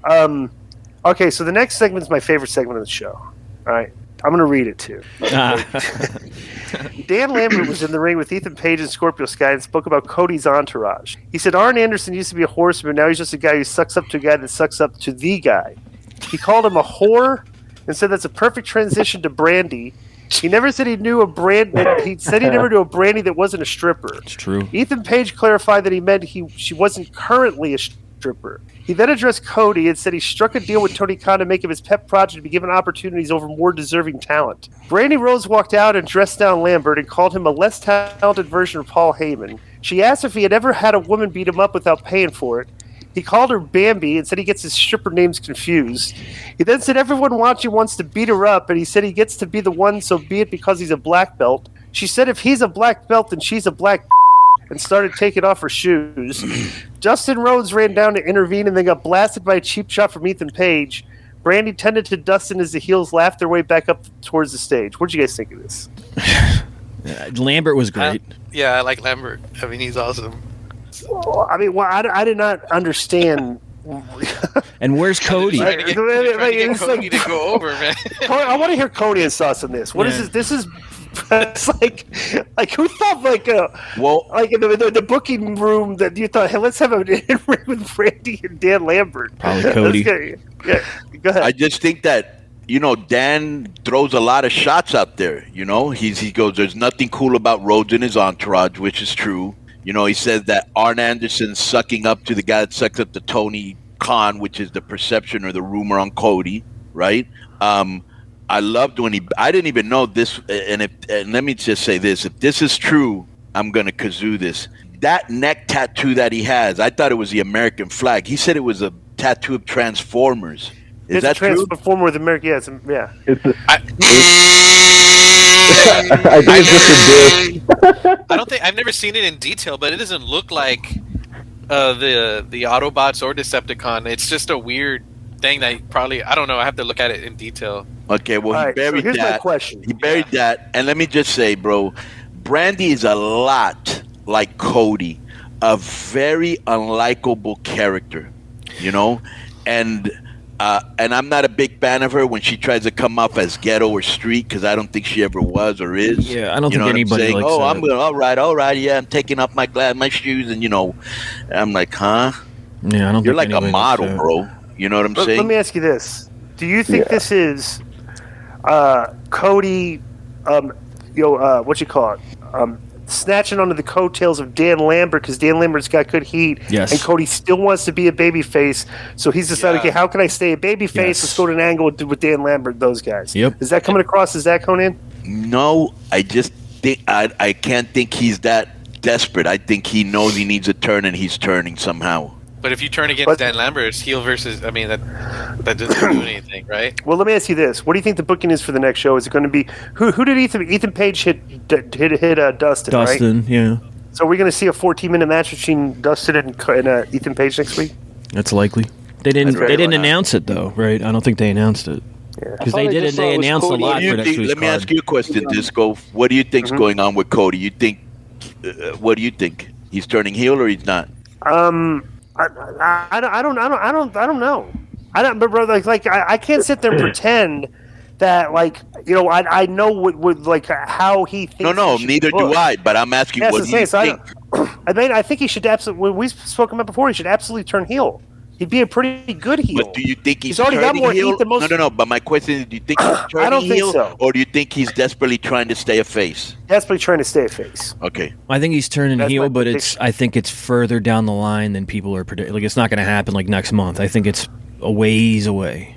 Okay, so the next segment is my favorite segment of the show. All right. I'm going to read it too. Dan Lambert was in the ring with Ethan Page and Scorpio Sky and spoke about Cody's entourage. He said Arn Anderson used to be a horseman, now he's just a guy who sucks up to a guy that sucks up to the guy. He called him a whore and said that's a perfect transition to Brandi. He never said he knew a brand. He said he never knew a Brandi that wasn't a stripper. It's true. Ethan Page clarified that he meant she wasn't currently a stripper. He then addressed Cody and said he struck a deal with Tony Khan to make him his pet project to be given opportunities over more deserving talent. Brandi Rhodes walked out and dressed down Lambert and called him a less talented version of Paul Heyman. She asked if he had ever had a woman beat him up without paying for it. He called her Bambi and said he gets his stripper names confused. He then said everyone watching wants to beat her up, and he said he gets to be the one, so be it because he's a black belt. She said if he's a black belt, then she's a black and started taking off her shoes. Dustin Rhodes ran down to intervene and then got blasted by a cheap shot from Ethan Page. Brandi tended to Dustin as the heels laughed their way back up towards the stage. What did you guys think of this? Lambert was great. I like Lambert. I mean, he's awesome. I did not understand. And where's Cody? Trying to get Cody to go over, man. I want to hear Cody's thoughts on this. What is this? This is it's like who thought like in the booking room that you thought, hey, let's have an in-ring with Brandi and Dan Lambert. Probably Cody. Yeah, go ahead. I just think that Dan throws a lot of shots out there. He goes, there's nothing cool about Rhodes and his entourage, which is true. He says that Arn Anderson's sucking up to the guy that sucks up to Tony Khan, which is the perception or the rumor on Cody, right? I loved when I didn't even know this, and let me just say this: if this is true, I'm gonna kazoo this. That neck tattoo that he has, I thought it was the American flag. He said it was a tattoo of Transformers. Is that true? Transformer with American, yeah. I think it's just a dish. I don't think I've never seen it in detail, but it doesn't look like the Autobots or Decepticon. It's just a weird thing that probably, I don't know. I have to look at it in detail. Okay, well, All he buried here's that. My question. He buried that, and let me just say, bro, Brandi is a lot like Cody, a very unlikable character, and I'm not a big fan of her when she tries to come off as ghetto or street, because I don't think she ever was or is. Yeah, I don't think anybody likes that. I'm going, all right, yeah, I'm taking off my shoes, and I'm like, huh? Yeah, I don't. You're like a model, bro. You know what I'm saying? Let me ask you this: do you think this is Cody? What you call it? Snatching onto the coattails of Dan Lambert because Dan Lambert's got good heat, yes. And Cody still wants to be a babyface, so he's decided, okay, how can I stay a babyface? Yes. Let's go to an angle with Dan Lambert, those guys. Yep. Is that coming across as that, Konnan? No, I just think I can't think he's that desperate. I think he knows he needs a turn, and he's turning somehow. But if you turn against Dan Lambert, it's heel versus. I mean, that doesn't do anything, right? Well, let me ask you this: what do you think the booking is for the next show? Is it going to be who did Ethan Page hit Dustin? Dustin, right? Yeah. So we're going to see a 14-minute match between Dustin and Ethan Page next week. That's likely. They didn't announce it though, right? I don't think they announced it. Because they announced a lot for next week's Let me ask you a question, Disco. What do you think's going on with Cody? What do you think? He's turning heel or he's not? I don't know. I can't sit there and pretend that I know what how he thinks. No, neither do I. But I'm asking what do you think. I think he should absolutely. We've spoken about before. He should absolutely turn heel. He'd be a pretty good heel. But do you think he's already got more heel? heat than most? No. But my question is, do you think he's turning I don't heel, think so. Or do you think he's desperately trying to stay a face? Desperately trying to stay a face. Okay. I think he's turning That's heel, but I think it's further down the line than people are predicting. Like, it's not going to happen like next month. I think it's a ways away.